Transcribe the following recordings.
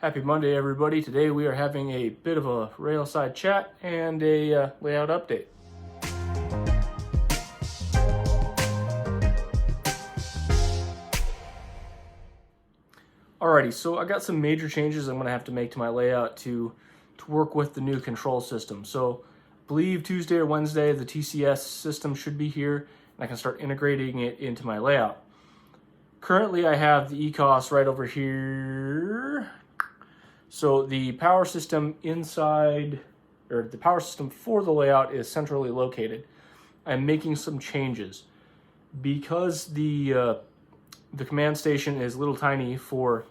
Happy Monday, everybody. Today we are having a bit of a Railside chat and a layout update. Alrighty, so I got some major changes I'm going to have to make to my layout to work with the new control system. So I believe Tuesday or Wednesday the TCS system should be here and I can start integrating it into my layout. Currently I have the ECOS right over here. So the power system inside, or the power system for the layout is centrally located. I'm making some changes. Because the command station is little tiny for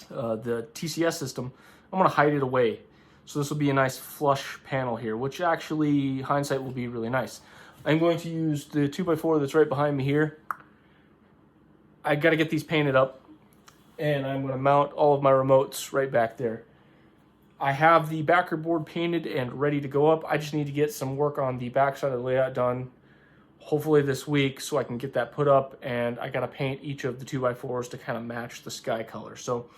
the TCS system, I'm going to hide it away. So this will be a nice flush panel here, which actually, hindsight, will be really nice. I'm going to use the 2x4 that's right behind me here. I got to get these painted up, and I'm going to mount all of my remotes right back there. I have the backer board painted and ready to go up. I just need to get some work on the back side of the layout done, hopefully this week, so I can get that put up, and I got to paint each of the 2x4s to kind of match the sky color. So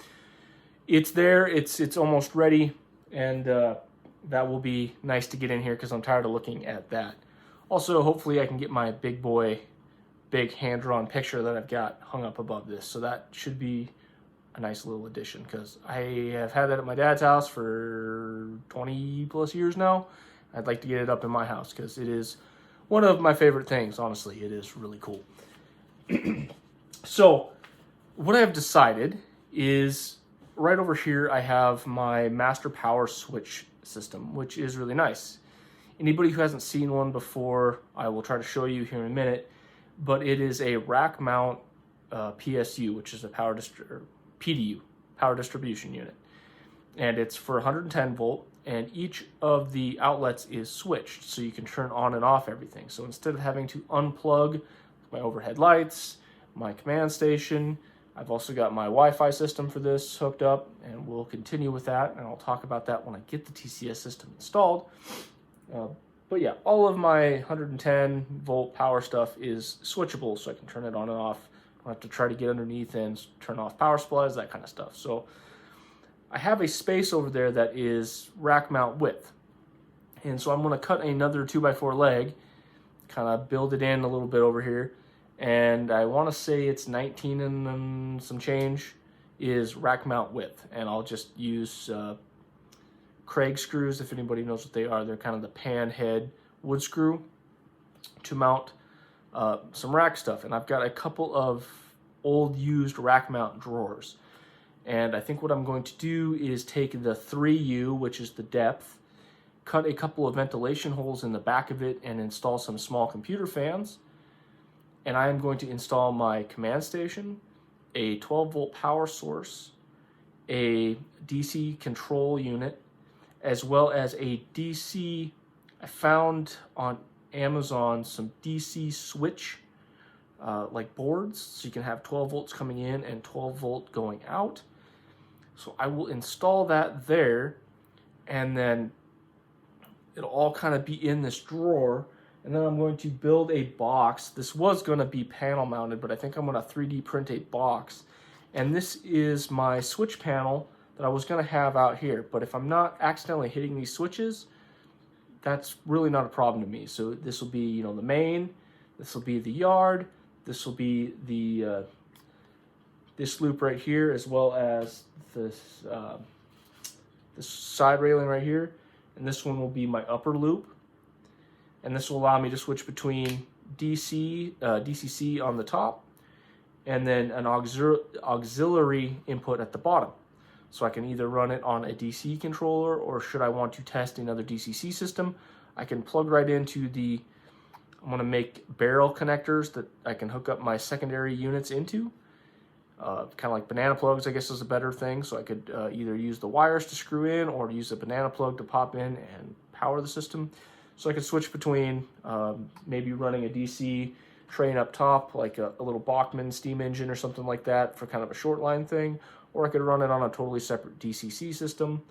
it's there, it's almost ready, and that will be nice to get in here because I'm tired of looking at that. Also, hopefully I can get my big hand-drawn picture that I've got hung up above this. So that should be a nice little addition because I have had that at my dad's house for 20 plus years now. I'd like to get it up in my house because it is one of my favorite things. Honestly, it is really cool. So what I've decided is right over here I have my master power switch system, which is really nice. Anybody who hasn't seen one before, I will try to show you here in a minute, but it is a rack mount PSU, which is a PDU, power distribution unit. And it's for 110 volt, and each of the outlets is switched, so you can turn on and off everything. So instead of having to unplug my overhead lights, my command station, I've also got my Wi-Fi system for this hooked up, and we'll continue with that, and I'll talk about that when I get the TCS system installed. But yeah, all of my 110 volt power stuff is switchable, so I can turn it on and off. I don't have to try to get underneath and turn off power supplies, that kind of stuff. So I have a space over there that is rack mount width. And so I'm going to cut another 2x4 leg, kind of build it in a little bit over here. And I want to say it's 19 and some change is rack mount width. And I'll just use Craig screws, if anybody knows what they are. They're kind of the pan head wood screw to mount some rack stuff. And I've got a couple of old used rack mount drawers. And I think what I'm going to do is take the 3U, which is the depth, cut a couple of ventilation holes in the back of it and install some small computer fans. And I am going to install my command station, a 12 volt power source, a DC control unit, as well as a DC, I found on Amazon some DC switch like boards, so you can have 12 volts coming in and 12 volt going out. So I will install that there, and then it'll all kind of be in this drawer. And then I'm going to build a box. This was going to be panel mounted, but I think I'm going to 3D print a box. And this is my switch panel that I was going to have out here. But if I'm not accidentally hitting these switches, that's really not a problem to me. So this will be, the main. This will be the yard. This will be the this loop right here, as well as this side railing right here. And this one will be my upper loop. And this will allow me to switch between DCC on the top and then an auxiliary input at the bottom. So I can either run it on a DC controller, or should I want to test another DCC system, I can plug right into I'm going to make barrel connectors that I can hook up my secondary units into. Kind of like banana plugs, I guess, is a better thing. So I could either use the wires to screw in or use a banana plug to pop in and power the system. So I could switch between maybe running a DC train up top, like a little Bachmann steam engine or something like that for kind of a short line thing, or I could run it on a totally separate DCC system,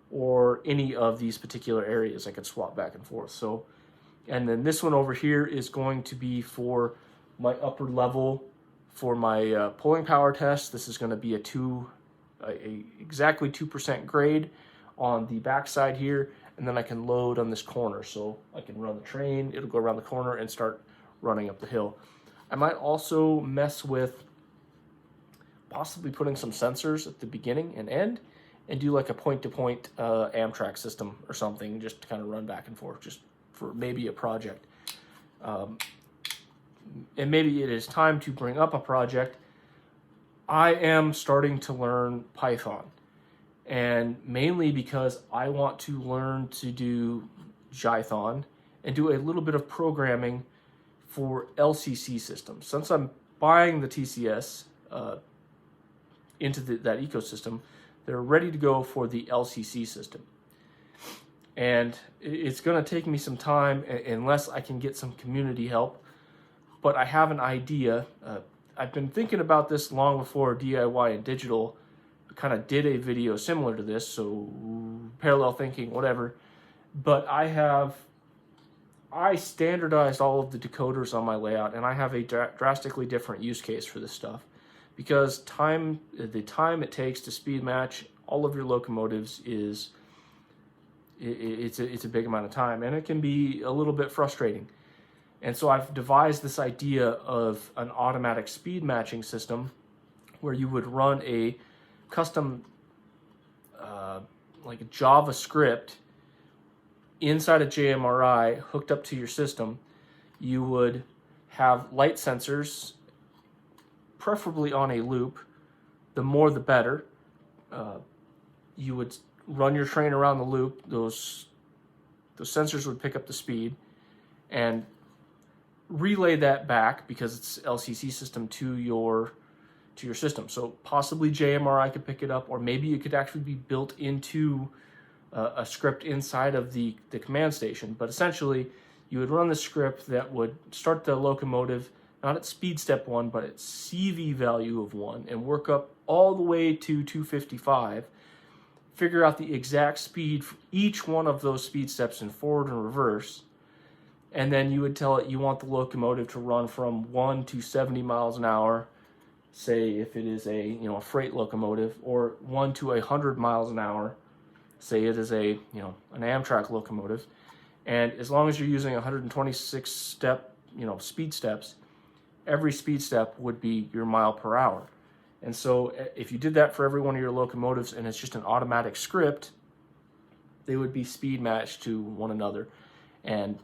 or any of these particular areas I could swap back and forth. So, and then this one over here is going to be for my upper level for my pulling power test. This is going to be a 2 exactly 2% grade on the backside here, and then I can load on this corner. So I can run the train, it'll go around the corner and start running up the hill. I might also mess with possibly putting some sensors at the beginning and end and do like a point-to-point Amtrak system or something, just to kind of run back and forth, just for maybe a project. And maybe it is time to bring up a project. I am starting to learn Python, and mainly because I want to learn to do Jython and do a little bit of programming for LCC systems. Since I'm buying the TCS into that ecosystem, they're ready to go for the LCC system. And it's going to take me some time unless I can get some community help, but I have an idea. I've been thinking about this long before DIY and Digital kind of did a video similar to this, so parallel thinking, whatever. But I standardized all of the decoders on my layout, and I have a drastically different use case for this stuff, because the time it takes to speed match all of your locomotives it's a big amount of time, and it can be a little bit frustrating. And so I've devised this idea of an automatic speed matching system where you would run a custom like a JavaScript inside a JMRI hooked up to your system. You would have light sensors, preferably on a loop. The more the better. You would run your train around the loop. Those sensors would pick up the speed and relay that back, because it's LCC system, to your system. So possibly JMRI could pick it up, or maybe it could actually be built into a script inside of the command station. But essentially, you would run the script that would start the locomotive not at speed step 1, but at CV value of 1, and work up all the way to 255. Figure out the exact speed for each one of those speed steps in forward and reverse, and then you would tell it you want the locomotive to run from 1 to 70 miles an hour, say if it is a freight locomotive, or 1 to 100 miles an hour, say it is an Amtrak locomotive. And as long as you're using 126 step speed steps, every speed step would be your mile per hour. And so if you did that for every one of your locomotives, and it's just an automatic script, they would be speed matched to one another. And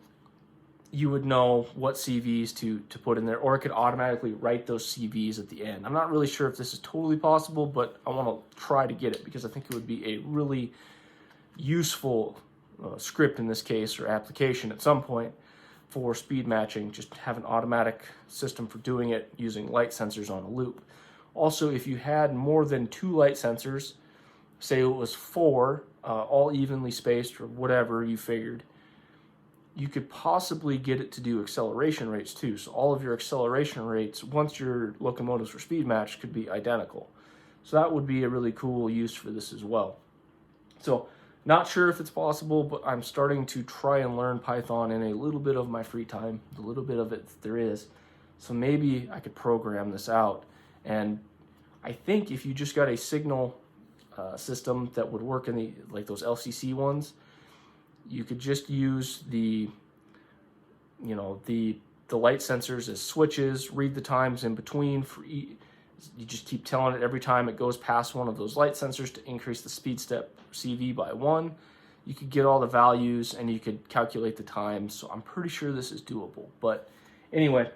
you would know what CVs to put in there, or it could automatically write those CVs at the end. I'm not really sure if this is totally possible, but I want to try to get it, because I think it would be a really useful script in this case, or application at some point, for speed matching. Just have an automatic system for doing it using light sensors on a loop. Also, if you had more than 2 light sensors, say it was 4, all evenly spaced or whatever you figured, you could possibly get it to do acceleration rates too. So all of your acceleration rates, once your locomotives were speed matched, could be identical. So that would be a really cool use for this as well. So not sure if it's possible, but I'm starting to try and learn Python in a little bit of my free time, the little bit of it that there is. So maybe I could program this out. And I think if you just got a signal system that would work in those LCC ones, you could just use the light sensors as switches, read the times in between. You just keep telling it every time it goes past one of those light sensors to increase the speed step CV by 1. You could get all the values and you could calculate the times. So I'm pretty sure this is doable. But anyway,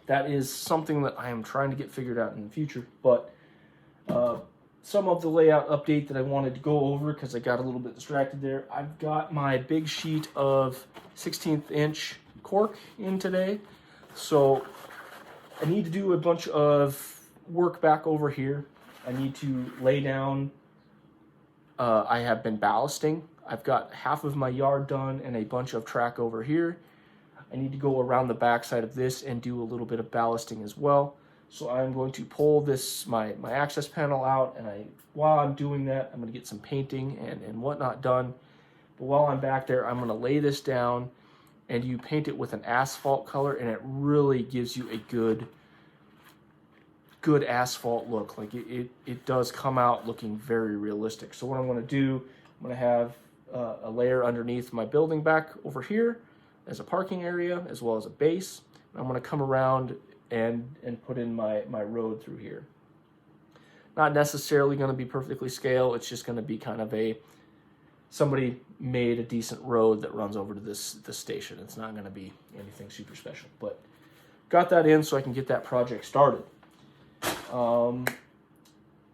that is something that I am trying to get figured out in the future. But some of the layout update that I wanted to go over, because I got a little bit distracted there. I've got my big sheet of 16th inch cork in today. So I need to do a bunch of work back over here. I need to lay down. I have been ballasting. I've got half of my yard done and a bunch of track over here. I need to go around the back side of this and do a little bit of ballasting as well. So I'm going to pull my access panel out, and while I'm doing that, I'm going to get some painting and whatnot done. But while I'm back there, I'm going to lay this down, and you paint it with an asphalt color, and it really gives you a good good asphalt look. Like it does come out looking very realistic. So what I'm going to do, I'm going to have a layer underneath my building back over here as a parking area, as well as a base. I'm going to come around and put in my road through here. Not necessarily going to be perfectly scale. It's just going to be kind of somebody made a decent road that runs over to this station. It's not going to be anything super special, but got that in so I can get that project started.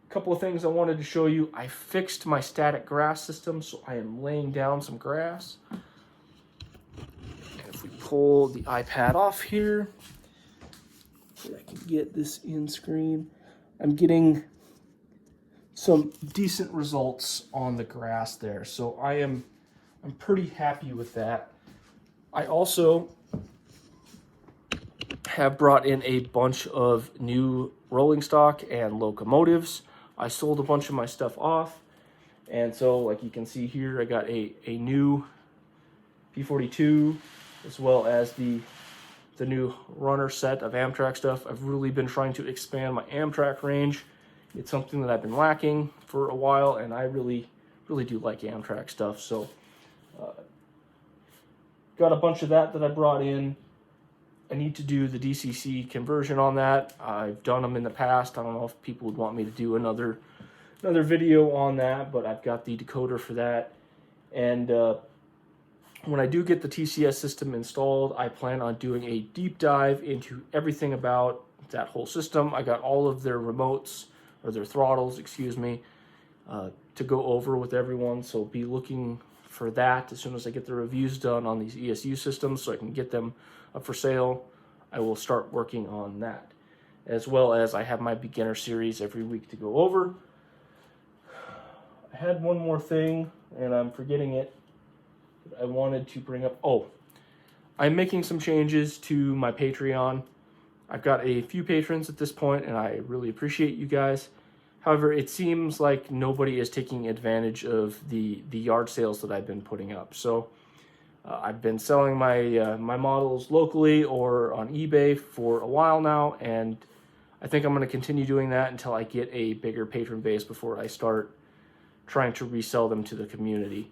Couple of things I wanted to show you. I fixed my static grass system, so I am laying down some grass. And if we pull the iPad off here, so I can get this in screen, I'm getting some decent results on the grass there. So I'm pretty happy with that. I also have brought in a bunch of new rolling stock and locomotives. I sold a bunch of my stuff off, and so like you can see here, I got a new P42 as well as the new runner set of Amtrak stuff. I've really been trying to expand my Amtrak range. It's something that I've been lacking for a while, and I really do like Amtrak stuff. So got a bunch of that I brought in. I need to do the DCC conversion on that. I've done them in the past. I don't know if people would want me to do another video on that, but I've got the decoder for that. And when I do get the TCS system installed, I plan on doing a deep dive into everything about that whole system. I got all of their remotes, or their throttles, excuse me, to go over with everyone. So be looking for that as soon as I get the reviews done on these ESU systems so I can get them up for sale. I will start working on that, as well as I have my beginner series every week to go over. I had one more thing, and I'm forgetting it, that I wanted to bring up. Oh, I'm making some changes to my Patreon. I've got a few patrons at this point, and I really appreciate you guys. However, it seems like nobody is taking advantage of the yard sales that I've been putting up. So I've been selling my models locally or on eBay for a while now, and I think I'm going to continue doing that until I get a bigger patron base before I start trying to resell them to the community.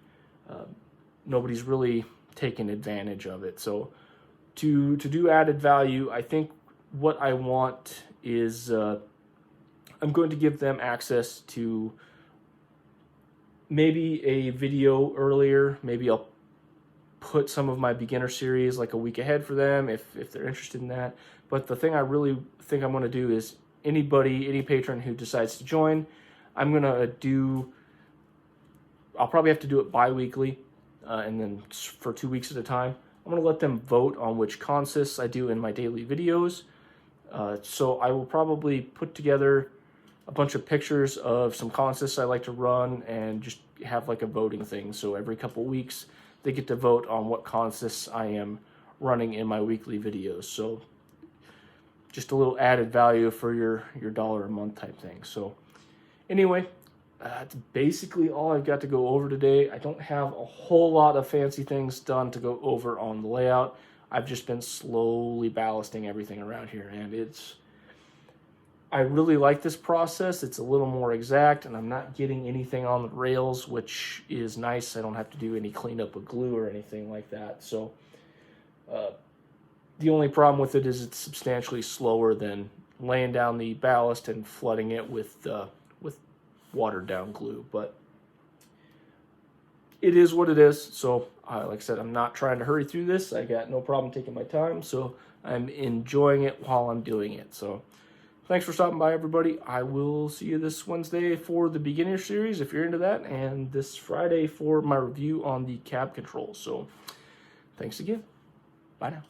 Nobody's really taken advantage of it. So to do added value, I think what I want is I'm going to give them access to maybe a video earlier. Maybe I'll put some of my beginner series like a week ahead for them if they're interested in that. But the thing I really think I'm going to do is any patron who decides to join, I'm going to I'll probably have to do it bi-weekly and then for 2 weeks at a time. I'm going to let them vote on which consists I do in my daily videos. So I will probably put together a bunch of pictures of some consists I like to run and just have like a voting thing. So every couple weeks they get to vote on what consists I am running in my weekly videos. So just a little added value for your $1 a month type thing. So anyway, that's basically all I've got to go over today. I don't have a whole lot of fancy things done to go over on the layout. I've just been slowly ballasting everything around here, and I really like this process. It's a little more exact, and I'm not getting anything on the rails, which is nice. I don't have to do any cleanup with glue or anything like that. So the only problem with it is it's substantially slower than laying down the ballast and flooding it with watered down glue. But it is what it is. So like I said, I'm not trying to hurry through this. I got no problem taking my time, so I'm enjoying it while I'm doing it. So thanks for stopping by, everybody. I will see you this Wednesday for the beginner series if you're into that, and this Friday for my review on the cab controls. So thanks again. Bye now.